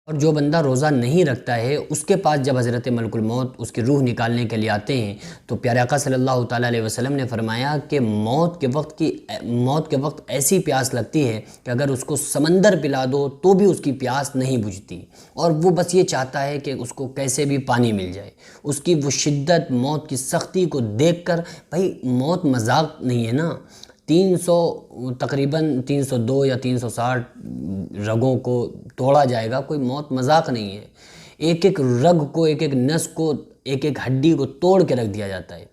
اور جو بندہ روزہ نہیں رکھتا ہے اس کے پاس جب حضرت ملک الموت اس کی روح نکالنے کے لیے آتے ہیں تو پیارے آقا صلی اللہ تعالیٰ علیہ وسلم نے فرمایا کہ موت کے وقت ایسی پیاس لگتی ہے کہ اگر اس کو سمندر پلا دو تو بھی اس کی پیاس نہیں بجھتی، اور وہ بس یہ چاہتا ہے کہ اس کو کیسے بھی پانی مل جائے۔ اس کی وہ شدت، موت کی سختی کو دیکھ کر، بھائی موت مذاق نہیں ہے نا، تقریباً 302 یا 360 رگوں کو توڑا جائے گا، کوئی موت مذاق نہیں ہے۔ ایک ایک رگ کو، ایک ایک نس کو، ایک ایک ہڈی کو توڑ کے رکھ دیا جاتا ہے،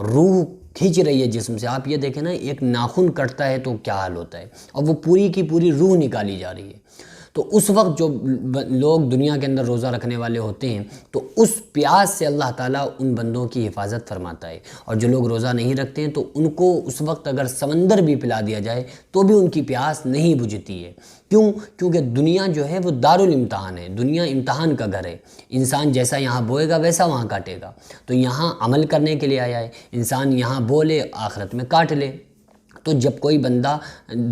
روح کھینچ رہی ہے جسم سے۔ آپ یہ دیکھیں نا، ایک ناخن کٹتا ہے تو کیا حال ہوتا ہے، اور وہ پوری کی پوری روح نکالی جا رہی ہے۔ تو اس وقت جو لوگ دنیا کے اندر روزہ رکھنے والے ہوتے ہیں تو اس پیاس سے اللہ تعالیٰ ان بندوں کی حفاظت فرماتا ہے، اور جو لوگ روزہ نہیں رکھتے ہیں تو ان کو اس وقت اگر سمندر بھی پلا دیا جائے تو بھی ان کی پیاس نہیں بجھتی ہے۔ کیونکہ دنیا جو ہے وہ دارالامتحان ہے، دنیا امتحان کا گھر ہے۔ انسان جیسا یہاں بوئے گا ویسا وہاں کاٹے گا، تو یہاں عمل کرنے کے لیے آیا ہے، انسان یہاں بولے آخرت میں کاٹ لے۔ تو جب کوئی بندہ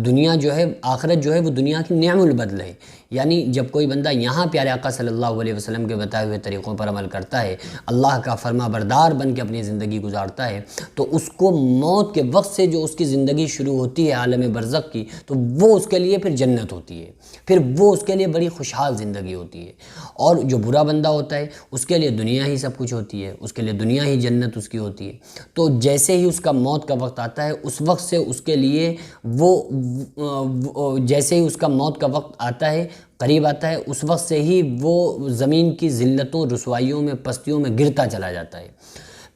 دنیا جو ہے، آخرت جو ہے وہ دنیا کی نعم البدل ہے، یعنی جب کوئی بندہ یہاں پیارے آقا صلی اللہ علیہ وسلم کے بتائے ہوئے طریقوں پر عمل کرتا ہے، اللہ کا فرما بردار بن کے اپنی زندگی گزارتا ہے، تو اس کو موت کے وقت سے جو اس کی زندگی شروع ہوتی ہے عالم برزخ کی، تو وہ اس کے لیے پھر جنت ہوتی ہے، پھر وہ اس کے لیے بڑی خوشحال زندگی ہوتی ہے۔ اور جو برا بندہ ہوتا ہے اس کے لیے دنیا ہی سب کچھ ہوتی ہے، اس کے لیے دنیا ہی جنت اس کی ہوتی ہے۔ تو جیسے ہی اس کا موت کا وقت آتا ہے، اس وقت سے اس کے لیے جیسے ہی اس کا موت کا وقت آتا ہے، قریب آتا ہے، اس وقت سے ہی وہ زمین کی ذلتوں، رسوائیوں میں، پستیوں میں گرتا چلا جاتا ہے۔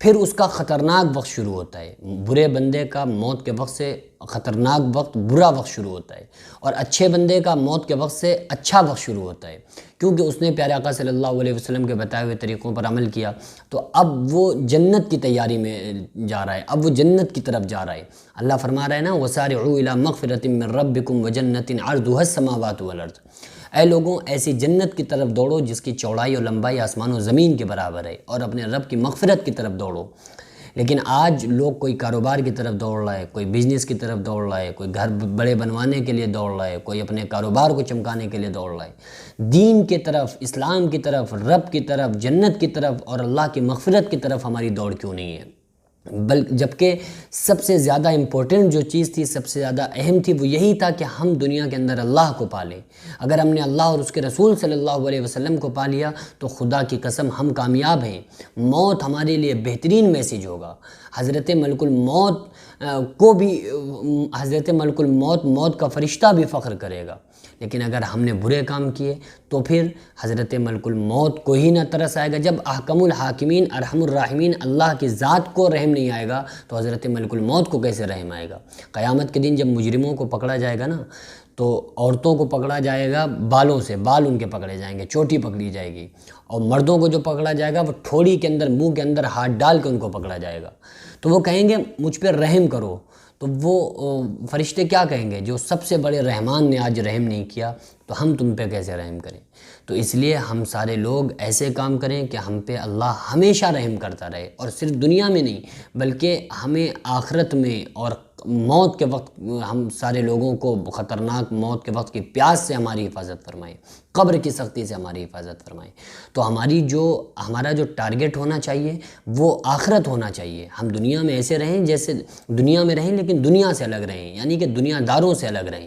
پھر اس کا خطرناک وقت شروع ہوتا ہے، برے بندے کا موت کے وقت سے خطرناک وقت، برا وقت شروع ہوتا ہے، اور اچھے بندے کا موت کے وقت سے اچھا وقت شروع ہوتا ہے، کیونکہ اس نے پیارے آقا صلی اللہ علیہ وسلم کے بتائے ہوئے طریقوں پر عمل کیا، تو اب وہ جنت کی تیاری میں جا رہا ہے، اب وہ جنت کی طرف جا رہا ہے۔ اللہ فرما رہا ہے نا، وَسَارِعُوا إِلَىٰ مَغْفِرَةٍ مِّن رَّبِّكُمْ وَجَنَّةٍ عَرْضُهَا السَّمَاوَاتُ وَالْأَرْضُ۔ اے لوگوں، ایسی جنت کی طرف دوڑو جس کی چوڑائی اور لمبائی آسمان و زمین کے برابر ہے، اور اپنے رب کی مغفرت کی طرف دوڑو۔ لیکن آج لوگ کوئی کاروبار کی طرف دوڑ رہا ہے، کوئی بزنس کی طرف دوڑ رہا ہے، کوئی گھر بڑے بنوانے کے لیے دوڑ رہا ہے، کوئی اپنے کاروبار کو چمکانے کے لیے دوڑ رہا ہے۔ دین کی طرف، اسلام کی طرف، رب کی طرف، جنت کی طرف اور اللہ کی مغفرت کی طرف ہماری دوڑ کیوں نہیں ہے؟ جبکہ سب سے زیادہ امپورٹنٹ جو چیز تھی، سب سے زیادہ اہم تھی، وہ یہی تھا کہ ہم دنیا کے اندر اللہ کو پالیں۔ اگر ہم نے اللہ اور اس کے رسول صلی اللہ علیہ وسلم کو پا لیا تو خدا کی قسم ہم کامیاب ہیں۔ موت ہمارے لیے بہترین میسیج ہوگا۔ حضرت ملک الموت کو بھی، حضرت ملک الموت، موت کا فرشتہ بھی فخر کرے گا۔ لیکن اگر ہم نے برے کام کیے تو پھر حضرت ملک الموت کو ہی نہ ترس آئے گا۔ جب احکم الحاکمین، ارحم الراحمین اللہ کی ذات کو رحم نہیں آئے گا تو حضرت ملک الموت کو کیسے رحم آئے گا؟ قیامت کے دن جب مجرموں کو پکڑا جائے گا نا، تو عورتوں کو پکڑا جائے گا بالوں سے، بال ان کے پکڑے جائیں گے، چوٹی پکڑی جائے گی، اور مردوں کو جو پکڑا جائے گا وہ ٹھوڑی کے اندر، منہ کے اندر ہاتھ ڈال کے ان کو پکڑا جائے گا۔ تو وہ کہیں گے مجھ پہ رحم کرو، تو وہ فرشتے کیا کہیں گے؟ جو سب سے بڑے رحمان نے آج رحم نہیں کیا تو ہم تم پہ کیسے رحم کریں؟ تو اس لیے ہم سارے لوگ ایسے کام کریں کہ ہم پہ اللہ ہمیشہ رحم کرتا رہے، اور صرف دنیا میں نہیں بلکہ ہمیں آخرت میں اور موت کے وقت ہم سارے لوگوں کو خطرناک موت کے وقت کی پیاس سے ہماری حفاظت فرمائے، قبر کی سختی سے ہماری حفاظت فرمائے۔ تو ہمارا جو ٹارگٹ ہونا چاہیے وہ آخرت ہونا چاہیے۔ ہم دنیا میں ایسے رہیں جیسے دنیا میں رہیں، لیکن دنیا سے الگ رہیں، یعنی کہ دنیا داروں سے الگ رہیں۔